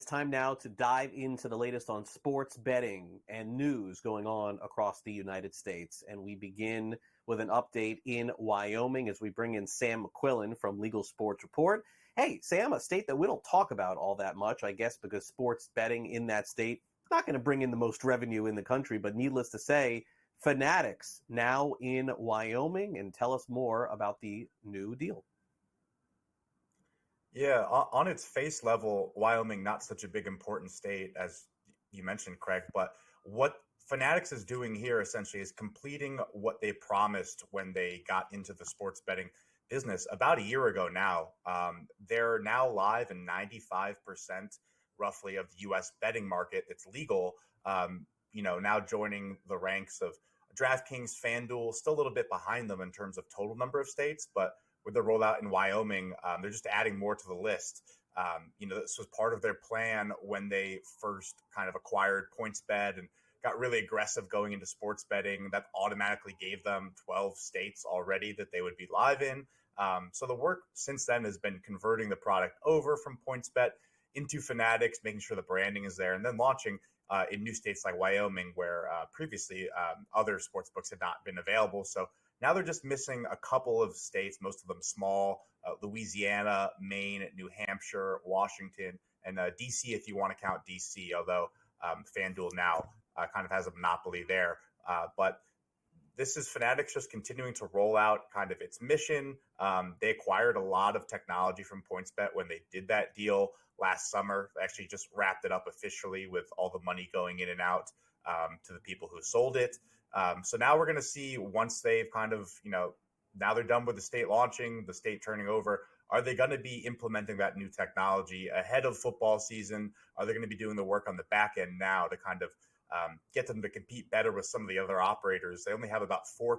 time now to dive into the latest on sports betting and news going on across the United States. And we begin with an update in Wyoming as we bring in Sam McQuillan from Legal Sports Report. Hey, Sam, a state that we don't talk about all that much, I guess, because sports betting in that state is not going to bring in the most revenue in the country. But needless to say, Fanatics now in Wyoming. And tell us more about the new deal. Yeah, on its face level, Wyoming, not such a big important state as you mentioned, Craig, but what Fanatics is doing here essentially is completing what they promised when they got into the sports betting business about a year ago now. They're now live in 95% roughly of the U.S. betting market. It's legal, now joining the ranks of DraftKings, FanDuel, still a little bit behind them in terms of total number of states, but with the rollout in Wyoming, they're just adding more to the list. This was part of their plan when they first kind of acquired PointsBet and got really aggressive going into sports betting. That automatically gave them 12 states already that they would be live in. So the work since then has been converting the product over from PointsBet into Fanatics, making sure the branding is there, and then launching in new states like Wyoming, where previously other sports books had not been available. So now they're just missing a couple of states, most of them small, Louisiana, Maine, New Hampshire, Washington, and D.C. if you want to count D.C., although FanDuel now kind of has a monopoly there. But this is Fanatics just continuing to roll out kind of its mission. They acquired a lot of technology from PointsBet when they did that deal last summer. They actually just wrapped it up officially with all the money going in and out to the people who sold it. So now we're going to see once they've kind of, now they're done with the state launching, the state turning over, are they going to be implementing that new technology ahead of football season? Are they going to be doing the work on the back end now to kind of get them to compete better with some of the other operators? They only have about 4%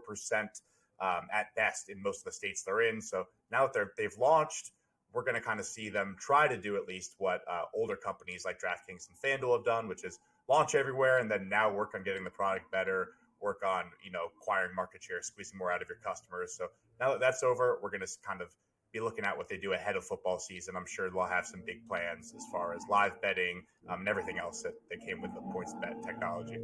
at best in most of the states they're in. So now that they've launched, we're going to kind of see them try to do at least what older companies like DraftKings and FanDuel have done, which is launch everywhere and then now work on getting the product better, work on, acquiring market share, squeezing more out of your customers. So now that that's over, we're going to kind of be looking at what they do ahead of football season. I'm sure they'll have some big plans as far as live betting and everything else that came with the PointsBet technology.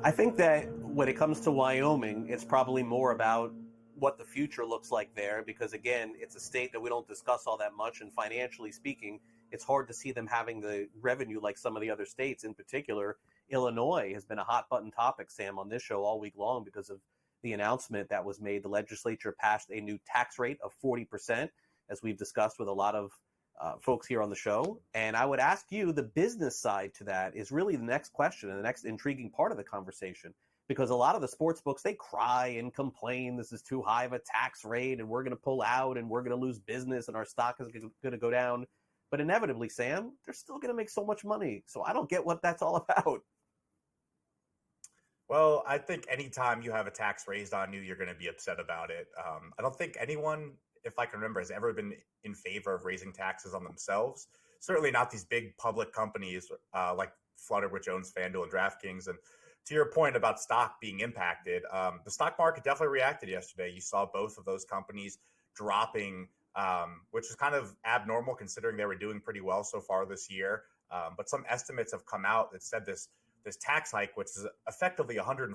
I think that when it comes to Wyoming, it's probably more about what the future looks like there, because again, it's a state that we don't discuss all that much, and financially speaking, it's hard to see them having the revenue like some of the other states. In particular, Illinois has been a hot button topic, Sam, on this show all week long because of the announcement that was made. The legislature passed a new tax rate of 40%, as we've discussed with a lot of folks here on the show. And I would ask you, the business side to that is really the next question and the next intriguing part of the conversation, because a lot of the sports books, they cry and complain, this is too high of a tax rate and we're going to pull out and we're going to lose business and our stock is going to go down. But inevitably, Sam, they're still going to make so much money. So I don't get what that's all about. Well, I think anytime you have a tax raised on you, you're going to be upset about it. I don't think anyone, if I can remember, has ever been in favor of raising taxes on themselves. Certainly not these big public companies like Flutter, which owns FanDuel and DraftKings. And to your point about stock being impacted, the stock market definitely reacted yesterday. You saw both of those companies dropping, which is kind of abnormal considering they were doing pretty well so far this year. But some estimates have come out that said this tax hike, which is effectively 140%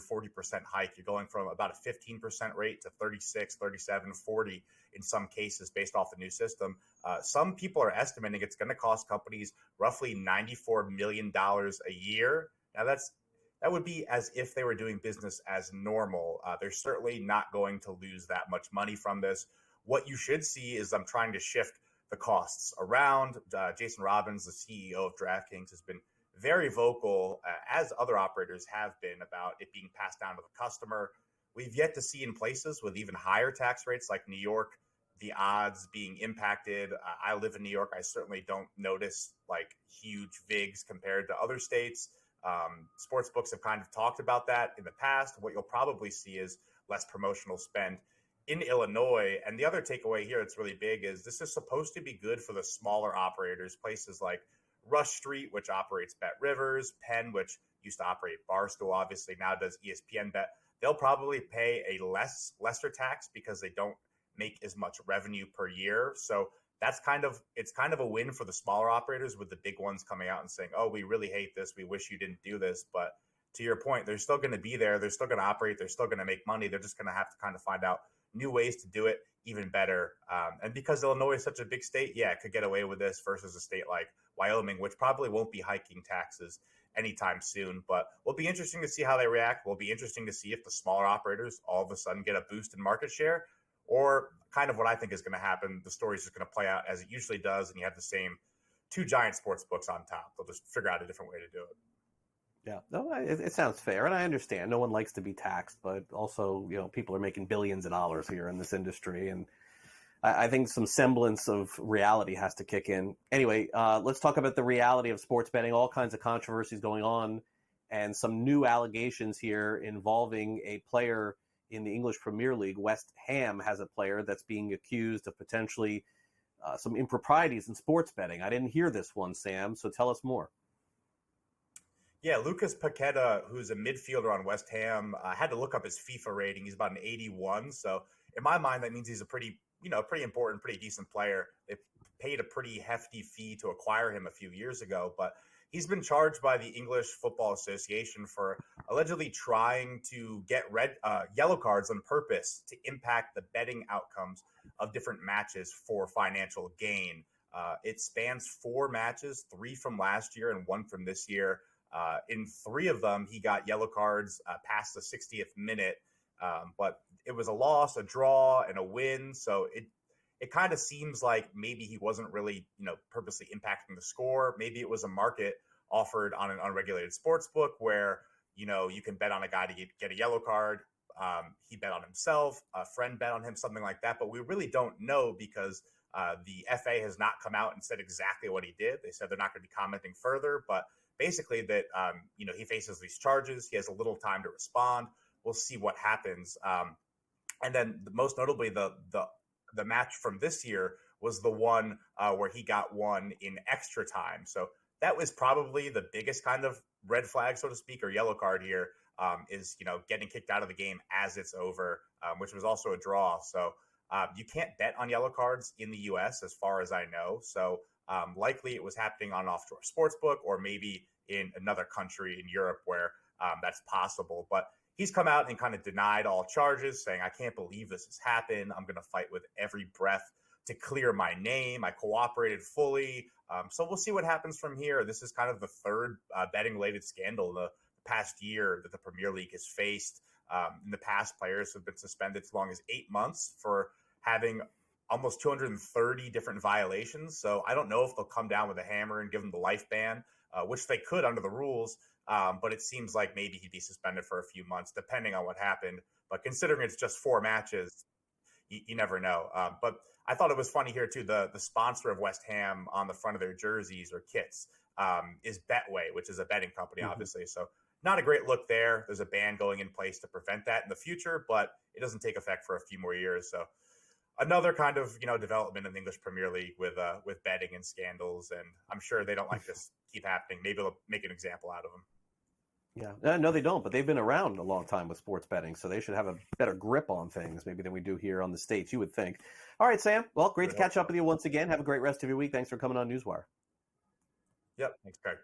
hike. You're going from about a 15% rate to 36, 37, 40 in some cases based off the new system. Some people are estimating it's going to cost companies roughly $94 million a year. Now that would be as if they were doing business as normal. They're certainly not going to lose that much money from this. What you should see is them trying to shift the costs around. Jason Robbins, the CEO of DraftKings, has been very vocal, as other operators have been, about it being passed down to the customer. We've yet to see in places with even higher tax rates like New York, the odds being impacted. I live in New York. I certainly don't notice like huge VIGs compared to other states. Sports books have kind of talked about that in the past. What you'll probably see is less promotional spend in Illinois. And the other takeaway here that's really big is this is supposed to be good for the smaller operators, places like Rush Street, which operates Bet Rivers, Penn, which used to operate Barstool, obviously now does ESPN Bet. They'll probably pay a lesser tax because they don't make as much revenue per year. So it's kind of a win for the smaller operators, with the big ones coming out and saying, "Oh, we really hate this. We wish you didn't do this." But to your point, they're still going to be there. They're still going to operate. They're still going to make money. They're just going to have to kind of find out new ways to do it even better. And because Illinois is such a big state, yeah, it could get away with this versus a state like Wyoming, which probably won't be hiking taxes anytime soon. But will be interesting to see how they react. Will be interesting to see if the smaller operators all of a sudden get a boost in market share, or kind of what I think is going to happen. The story is just going to play out as it usually does, and you have the same two giant sports books on top. They'll just figure out a different way to do it. Yeah, no, it sounds fair, and I understand. No one likes to be taxed, but also, people are making billions of dollars here in this industry, and I think some semblance of reality has to kick in. Anyway, let's talk about the reality of sports betting. All kinds of controversies going on, and some new allegations here involving a player in the English Premier League. West Ham has a player that's being accused of potentially some improprieties in sports betting. I didn't hear this one, Sam, so tell us more. Yeah, Lucas Paqueta, who's a midfielder on West Ham, I had to look up his FIFA rating. He's about an 81. So in my mind, that means he's a pretty important, pretty decent player. They paid a pretty hefty fee to acquire him a few years ago, but he's been charged by the English Football Association for allegedly trying to get yellow cards on purpose to impact the betting outcomes of different matches for financial gain. It spans 4 matches, 3 from last year and 1 from this year. In 3 of them, he got yellow cards past the 60th minute, but it was a loss, a draw, and a win. So it kind of seems like maybe he wasn't really, purposely impacting the score. Maybe it was a market offered on an unregulated sports book where, you can bet on a guy to get a yellow card. He bet on himself, a friend bet on him, something like that. But we really don't know because the FA has not come out and said exactly what he did. They said they're not going to be commenting further, but basically that, he faces these charges. He has a little time to respond. We'll see what happens. And then most notably, the match from this year was the one where he got one in extra time. So that was probably the biggest kind of red flag, so to speak, or yellow card here, is, getting kicked out of the game as it's over, which was also a draw. So you can't bet on yellow cards in the U.S. as far as I know. So likely it was happening on an offshore sports book, or maybe in another country in Europe where that's possible. But he's come out and kind of denied all charges, saying, "I can't believe this has happened. I'm going to fight with every breath to clear my name. I cooperated fully." So we'll see what happens from here. This is kind of the third betting-related scandal in the past year that the Premier League has faced. In the past, players have been suspended as long as 8 months for having almost 230 different violations. So I don't know if they'll come down with a hammer and give them the life ban, which they could under the rules. But it seems like maybe he'd be suspended for a few months, depending on what happened. But considering it's just 4 matches, you never know. But I thought it was funny here, too. The sponsor of West Ham on the front of their jerseys or kits is Betway, which is a betting company, obviously. So not a great look there. There's a ban going in place to prevent that in the future, but it doesn't take effect for a few more years. So another kind of development in the English Premier League with betting and scandals, and I'm sure they don't like this keep happening. Maybe they'll make an example out of them. Yeah, no, they don't, but they've been around a long time with sports betting, so they should have a better grip on things maybe than we do here on the States, you would think. All right, Sam, well, great to catch up with you once again. Have a great rest of your week. Thanks for coming on Newswire. Yep, thanks, Craig.